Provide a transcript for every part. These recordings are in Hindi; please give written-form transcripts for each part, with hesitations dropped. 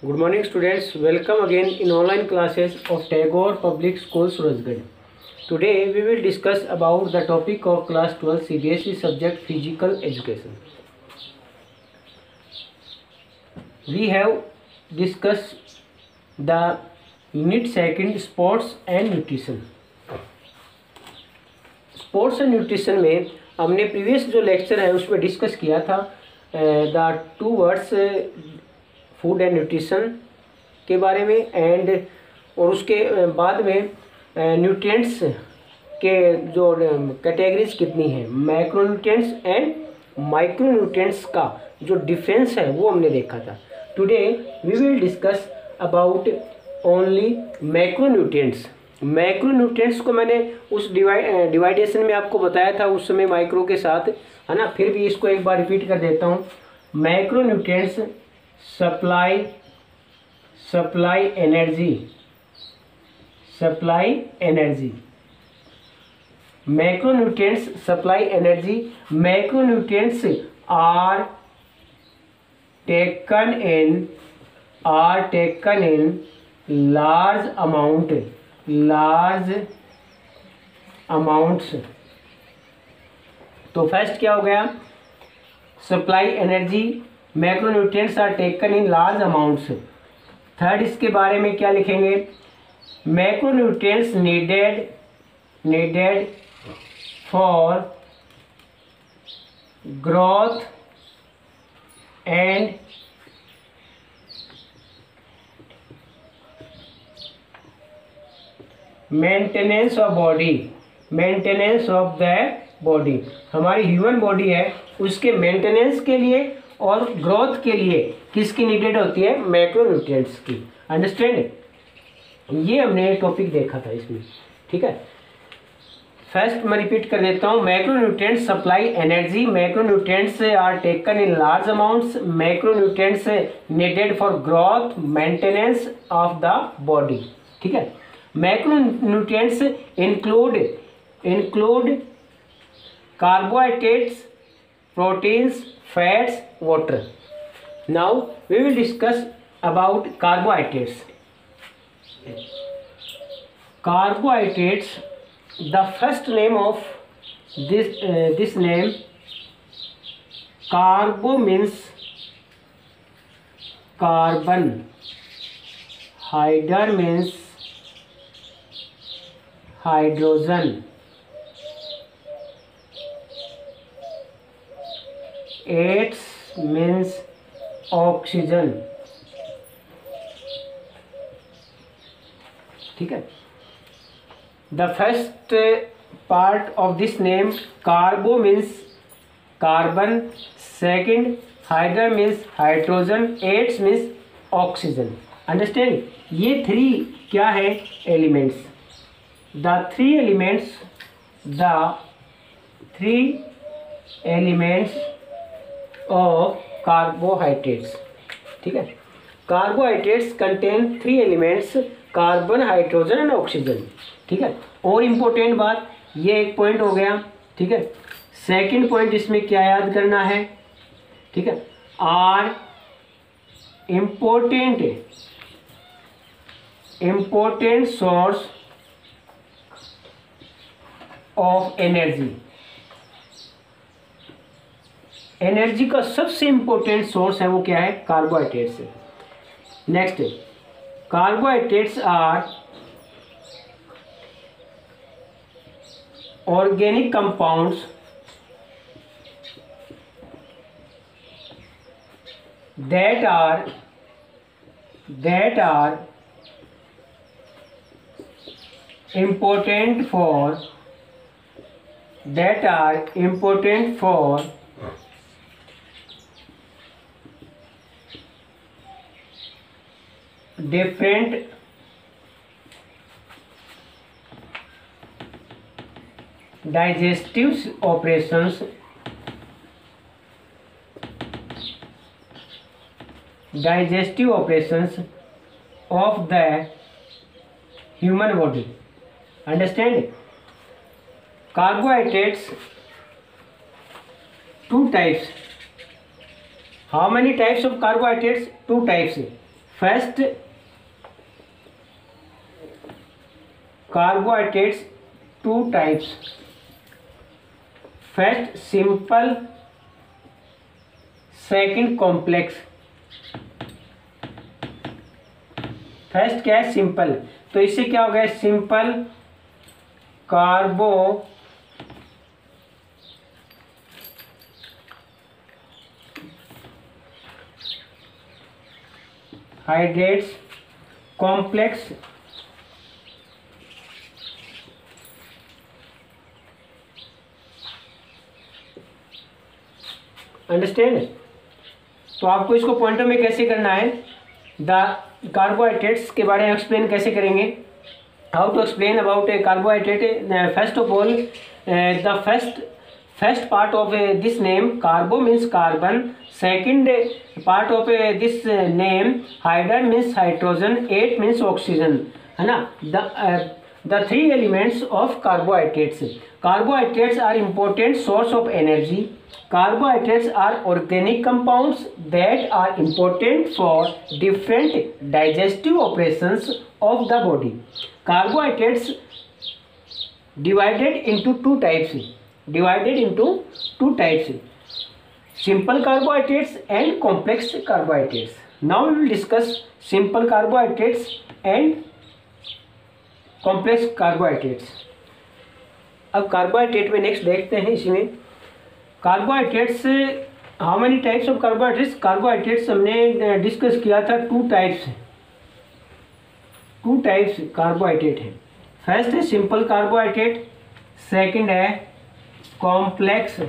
Good morning students, welcome again in online classes of Tagore Public School Surajgarh. Today we will discuss about the topic of class 12 CBSE subject physical education. We have discussed the unit second sports and nutrition. Sports and nutrition में हमने प्रीवियस जो लेक्चर है उसमें डिस्कस किया था the two words food and nutrition के बारे में एंड और उसके बाद में न्यूट्रिएंट्स के जो कैटेगरीज कितनी हैं, मैक्रोन्यूट्रिएंट्स एंड माइक्रोन्यूट्रिएंट्स का जो डिफरेंस है वो हमने देखा था. Today we will discuss about only macronutrients. Macronutrients को मैंने उस डिवाइडेशन में आपको बताया था उस समय माइक्रो के साथ, है ना. फिर भी इसको एक बार रिपीट कर देता हूँ. Macronutrients supply energy. Macronutrients supply energy. Macronutrients are taken in large amounts. तो फर्स्ट क्या हो गया, supply energy. Macronutrients are taken in large amounts. Third इसके बारे में क्या लिखेंगे, macronutrients needed for growth and maintenance of the body. हमारी ह्यूमन बॉडी है उसके मेंटेनेंस के लिए और ग्रोथ के लिए किसकी नीडेड होती है, मैक्रोन्यूट्रिएंट्स की. अंडरस्टैंड, ये हमने टॉपिक देखा था इसमें. ठीक है, फर्स्ट मैं रिपीट कर देता हूँ. Macronutrients supply energy. Macronutrients are taken in large amounts. Macronutrients needed for growth maintenance of the body. ठीक है, macronutrients include carbohydrates, proteins, fats, water. Now we will discuss about carbohydrates. Carbohydrates, the first name of this name, carbo means carbon, hydra means hydrogen, H means oxygen. ठीक है, the first part of this name carbo means carbon, second hydra means hydrogen, H means oxygen. Understand, ये थ्री क्या है, elements. The three elements of carbohydrates. ठीक है, carbohydrates contain three elements, carbon, hydrogen and oxygen. ठीक है, और इम्पोर्टेंट बात, ये एक पॉइंट हो गया. ठीक है, सेकंड पॉइंट इसमें क्या याद करना है, ठीक है, are important source of energy का सबसे इंपॉर्टेंट सोर्स है वो क्या है, कार्बोहाइड्रेट्स है. Next, carbohydrates are organic compounds that are important for different digestive operations of the human body. Understand, carbohydrates two types. How many types of carbohydrates? Two types. First carbohydrates two types. First simple, second complex. First क्या है? सिंपल। तो इससे क्या हो गया? Simple carbohydrates, complex understand. तो आपको इसको पॉइंटों में कैसे करना है? द कार्बोहाइड्रेट्स के बारे में एक्सप्लेन कैसे करेंगे? How to explain about a carbohydrate? First of all the first part of this name carbo means carbon, second part of this name hydra means hydrogen, 8 means oxygen, है ना। The three elements of carbohydrates. Carbohydrates are important source of energy. Carbohydrates are organic compounds that are important for different digestive operations of the body. Carbohydrates divided into two types. Simple carbohydrates and complex carbohydrates. Now we will discuss simple carbohydrates and complex carbohydrates. अब कार्बोहाइड्रेट में नेक्स्ट देखते हैं इसमें carbohydrates. How many types of carbohydrates? Carbohydrates हमने डिस्कस किया था टू टाइप्स कार्बोहाइड्रेट है। फर्स्ट है सिंपल कार्बोहाइड्रेट, सेकंड है complex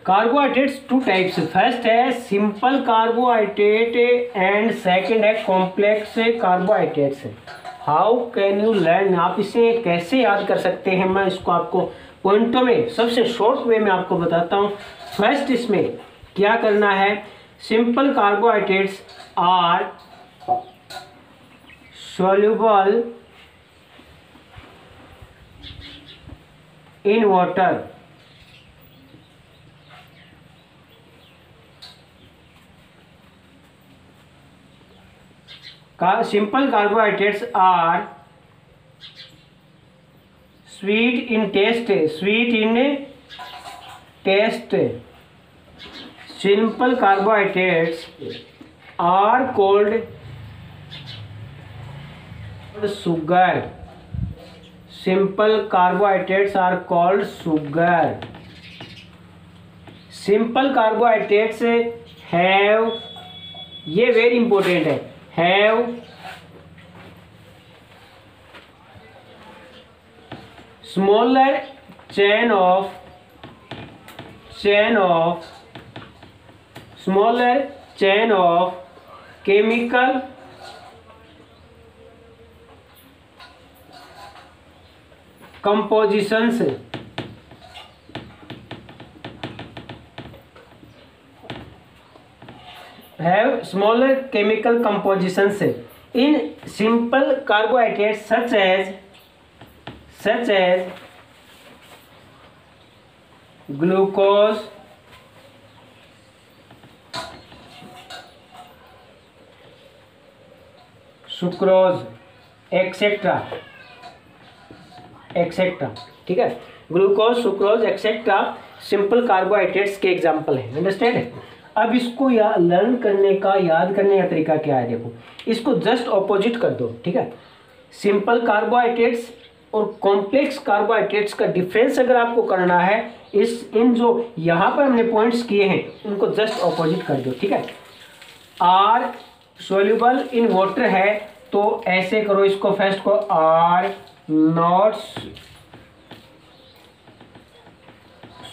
carbohydrates. Two types, first है सिंपल कार्बोहाइड्रेट एंड सेकंड है complex carbohydrates. How can you learn? आप इसे कैसे याद कर सकते हैं? मैं इसको आपको पॉइंटों में सबसे शॉर्ट वे में आपको बताता हूँ। फर्स्ट इसमें क्या करना है? Simple carbohydrates are soluble in water. Simple carbohydrates are sweet in taste. Simple carbohydrates are called sugar. Simple carbohydrates are called sugar. Simple carbohydrates have, ये very important है, have smaller chain of chemical compositions. Have smaller chemical compositions in simple carbohydrates such as glucose, sucrose etcetera. ठीक है, glucose, sucrose etcetera simple carbohydrates के एग्जाम्पल हैं. अंडरस्टैंड? अब इसको लर्न करने का, याद करने का तरीका क्या है? देखो, इसको जस्ट ऑपोजिट कर दो. ठीक है, सिंपल कार्बोहाइड्रेट्स और कॉम्प्लेक्स कार्बोहाइड्रेट्स का डिफरेंस अगर आपको करना है, इन जो यहाँ पर हमने पॉइंट्स किए हैं उनको जस्ट ऑपोजिट कर दो. ठीक है, आर सोल्यूबल इन वाटर है तो ऐसे करो इसको, फर्स्ट को are not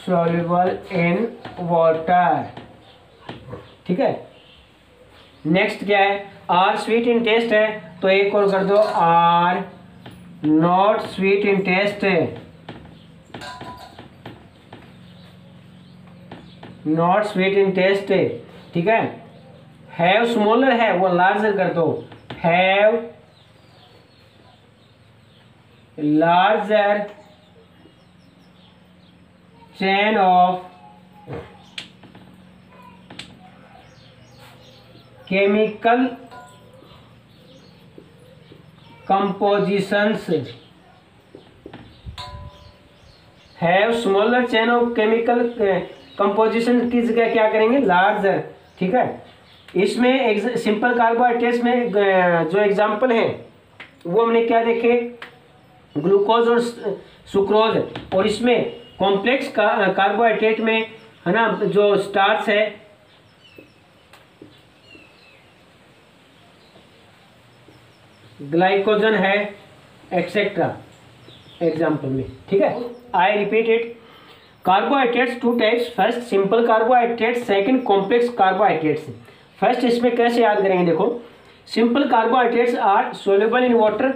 soluble in water. ठीक है, नेक्स्ट क्या है? आर स्वीट इन टेस्ट है तो एक और कर दो, are not sweet in taste है, नॉट स्वीट इन टेस्ट है. ठीक है, हैव स्मॉलर है वो लार्जर कर दो, have larger chain of chemical compositions have smaller chain of chemical composition की जगह क्या करेंगे, लार्जर। ठीक है, इसमें सिंपल कार्बोहाइड्रेट्स में जो एग्जाम्पल हैं वो हमने क्या देखे, ग्लूकोज और सुक्रोज। और इसमें कॉम्प्लेक्स कार्बोहाइड्रेट में है ना जो स्टार्च है, ग्लाइकोजन है, एक्सेट्रा एग्जाम्पल में। ठीक है, I repeat it, carbohydrates two types, first simple carbohydrates, second complex carbohydrates. First इसमें कैसे याद करेंगे, देखो simple carbohydrates are soluble in water.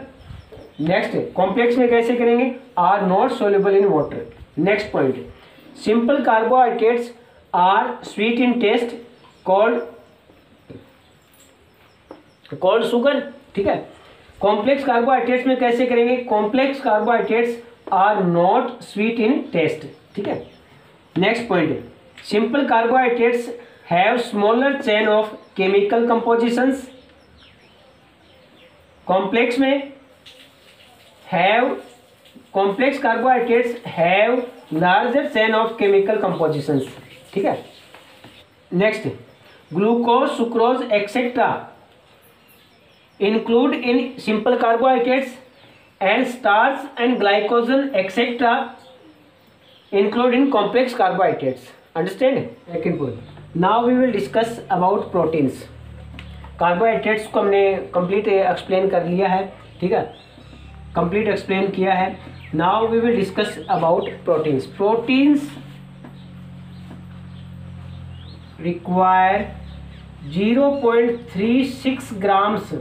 Next complex में कैसे करेंगे, are not soluble in water. Next point, simple carbohydrates are sweet in taste, called sugar. ठीक है, कॉम्प्लेक्स कार्बोहाइड्रेट्स में कैसे करेंगे, complex carbohydrates are not sweet in taste. ठीक है, next point, simple carbohydrates have smaller chain of chemical compositions. Complex में complex carbohydrates have larger chain of chemical compositions. ठीक है, next, glucose, sucrose etcetera include in simple carbohydrates, and starch and glycogen etc. include in complex carbohydrates. Understand? Second point. Now we will discuss about proteins. Carbohydrates को हमने कंप्लीट एक्सप्लेन कर लिया है। ठीक है, कंप्लीट एक्सप्लेन किया है। Now we will discuss about proteins. Proteins require 0.36 grams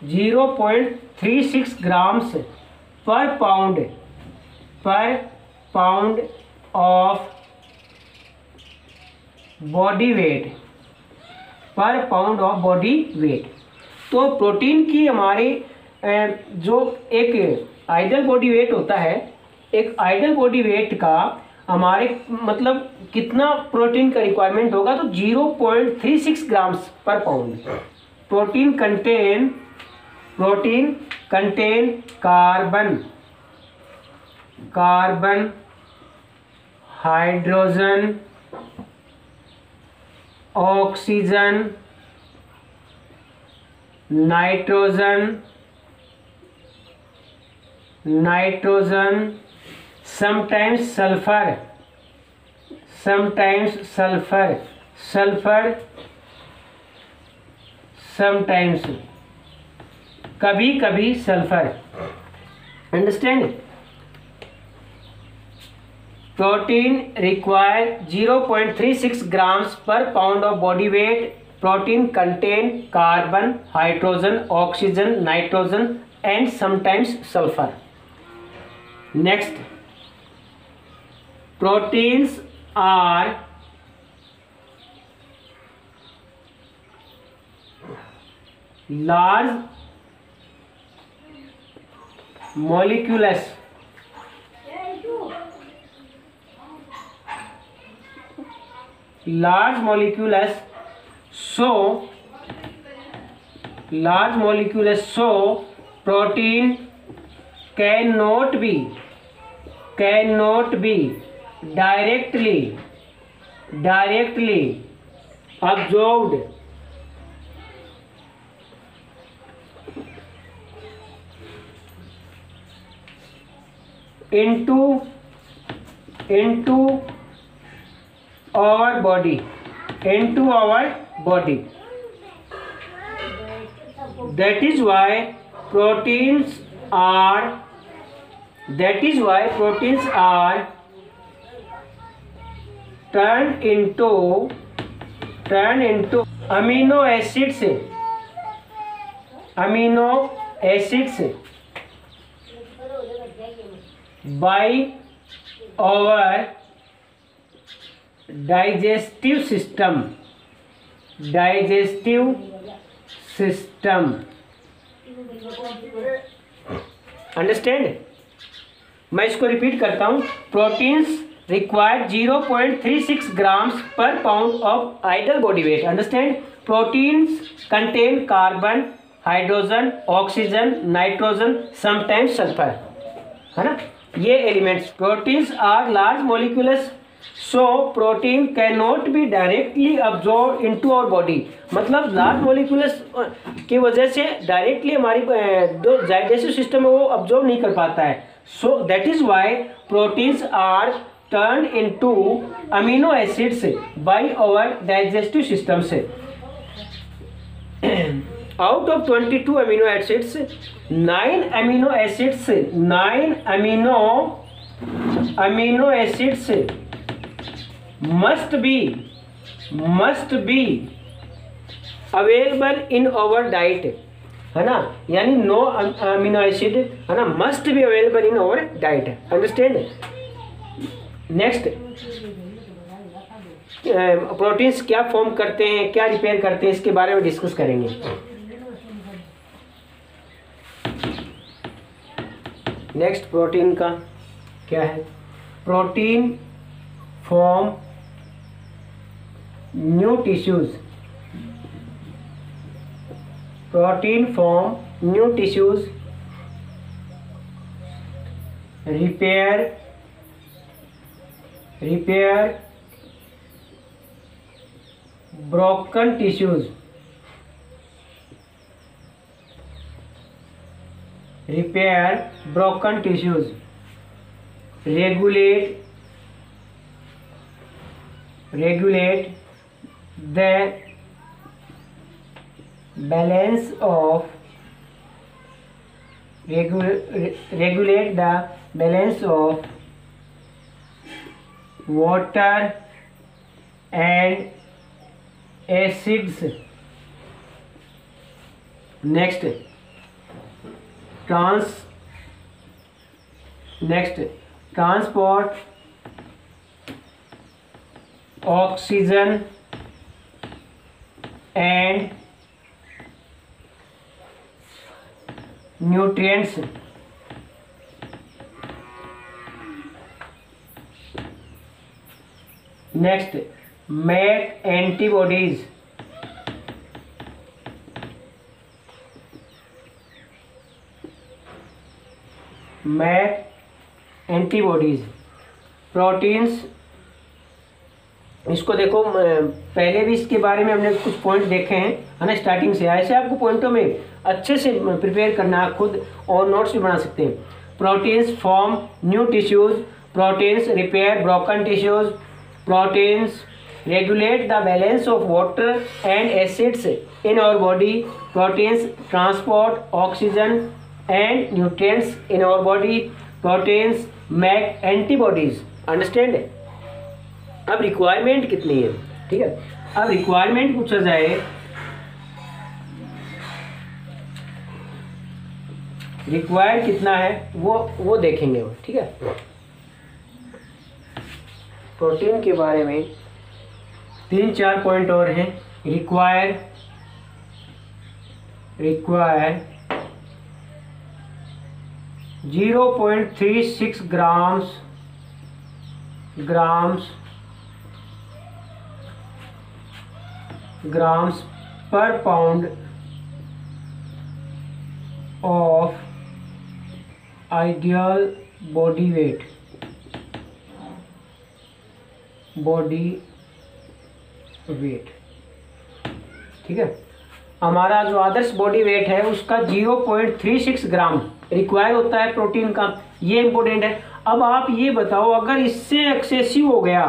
0.36 grams per pound of body weight, per pound of body weight. तो प्रोटीन की हमारे जो एक आइडल बॉडी वेट होता है, एक आइडल बॉडी वेट का हमारे मतलब कितना प्रोटीन का रिक्वायरमेंट होगा, तो 0.36 grams per pound. Protein contain carbon, hydrogen, oxygen, nitrogen, sometimes sulphur, sometimes कभी sulphur. Understand? Protein require 0.36 grams per pound of body weight. Protein contain carbon, hydrogen, oxygen, nitrogen and sometimes sulfur. Next, proteins are large molecules so protein cannot be directly absorbed into our body. That is why proteins are turned into amino acids by our digestive system. Understand? मैं इसको रिपीट करता हूं। Proteins require 0.36 grams per pound of idle body weight. Understand? Proteins contain carbon, hydrogen, oxygen, nitrogen, sometimes sulphur, है ना। ये elements proteins are large molecules, so protein can not be directly absorb into our body. मतलब लार्ज मॉलिक्यूलस की वजह से डायरेक्टली हमारी जो डाइजेस्टिव सिस्टम है वो अब्जॉर्ब नहीं कर पाता है। So that is why proteins are turn into amino acids by our digestive system से। Out of 22 amino acids, 9 amino acids must be available in our diet, है ना। यानी 9 amino acid, है ना, must be available in our diet. Understand? Next, proteins क्या फॉर्म करते हैं, क्या रिपेयर करते हैं, इसके बारे में डिस्कस करेंगे। नेक्स्ट प्रोटीन का क्या है। Protein form new tissues, protein form new tissues, repair broken tissues, repair broken tissues, regulate the balance of regulate the balance of water and acids. Next, transport oxygen and nutrients. Next, make antibodies. Proteins, इसको देखो, पहले भी इसके बारे में हमने कुछ पॉइंट देखे हैं, है ना, स्टार्टिंग से। ऐसे आपको पॉइंटों में अच्छे से प्रिपेयर करना है खुद, और नोट्स भी बना सकते हैं। Proteins form new tissues, proteins repair broken tissues, proteins regulate the balance of water and acids in our body, proteins transport oxygen and nutrients in our body, proteins make antibodies. Understand? अब रिक्वायरमेंट कितनी है, ठीक है। अब रिक्वायरमेंट पूछा जाए, रिक्वायर कितना है वो देखेंगे, ठीक है। प्रोटीन के बारे में 3-4 पॉइंट और हैं। Require 0.36 grams per pound of ideal body weight, ठीक है। हमारा जो आदर्श बॉडी वेट है उसका 0.36 ग्राम रिक्वायर होता है प्रोटीन का, ये इंपॉर्टेंट है। अब आप ये बताओ, अगर इससे एक्सेसिव हो गया,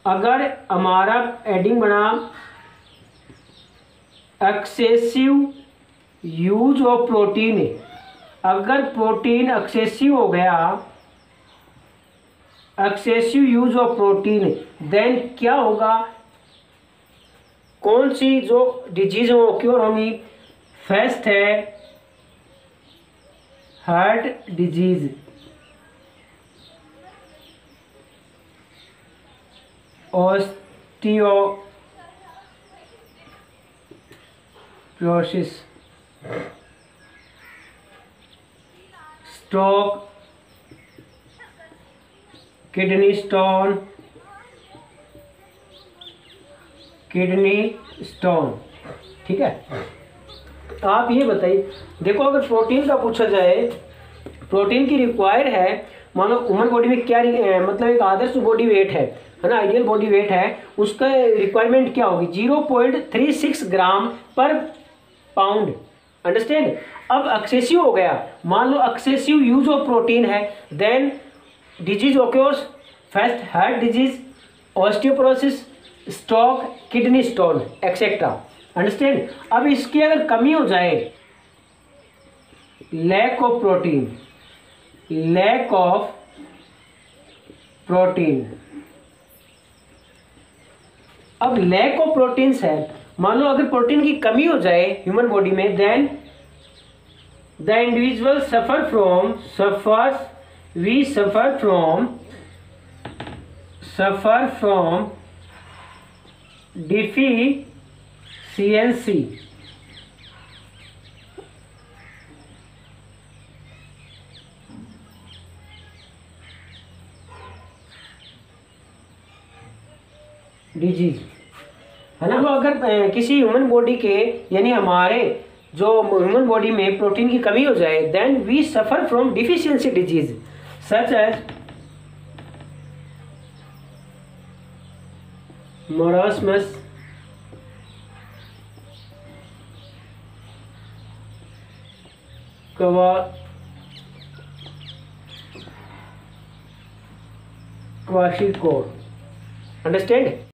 अगर हमारा एडिंग बना एक्सेसिव यूज ऑफ प्रोटीन, अगर प्रोटीन एक्सेसिव हो गया, excessive use of protein, then क्या होगा, कौन सी जो डिजीज वो क्योर होंगी। फर्स्ट है heart disease, osteoporosis, stroke, kidney stone, ठीक है। आप ये बताइए, देखो अगर प्रोटीन का पूछा जाए, प्रोटीन की रिक्वायर है, मान लो ह्यूमन बॉडी में क्या मतलब एक आदर्श बॉडी वेट है ना, आइडियल बॉडी वेट है, उसका रिक्वायरमेंट क्या होगी 0.36 ग्राम पर पाउंड। अंडरस्टैंड। अब एक्सेसिव हो गया, मान लो एक्सेसिव यूज ऑफ प्रोटीन है, then disease occurs, first heart disease, osteoporosis, stroke, kidney stone etcetera. Understand. अब इसकी अगर कमी हो जाए, lack of protein, lack of protein, अब लैक ऑफ प्रोटीन्स है, मान लो अगर प्रोटीन की कमी हो जाए ह्यूमन बॉडी में, then the individual suffer from deficiency. Disease है ना। तो अगर किसी ह्यूमन बॉडी के, यानी हमारे जो ह्यूमन बॉडी में प्रोटीन की कमी हो जाए, then we suffer from deficiency disease such as marasmus, kwashiorkor. Understand.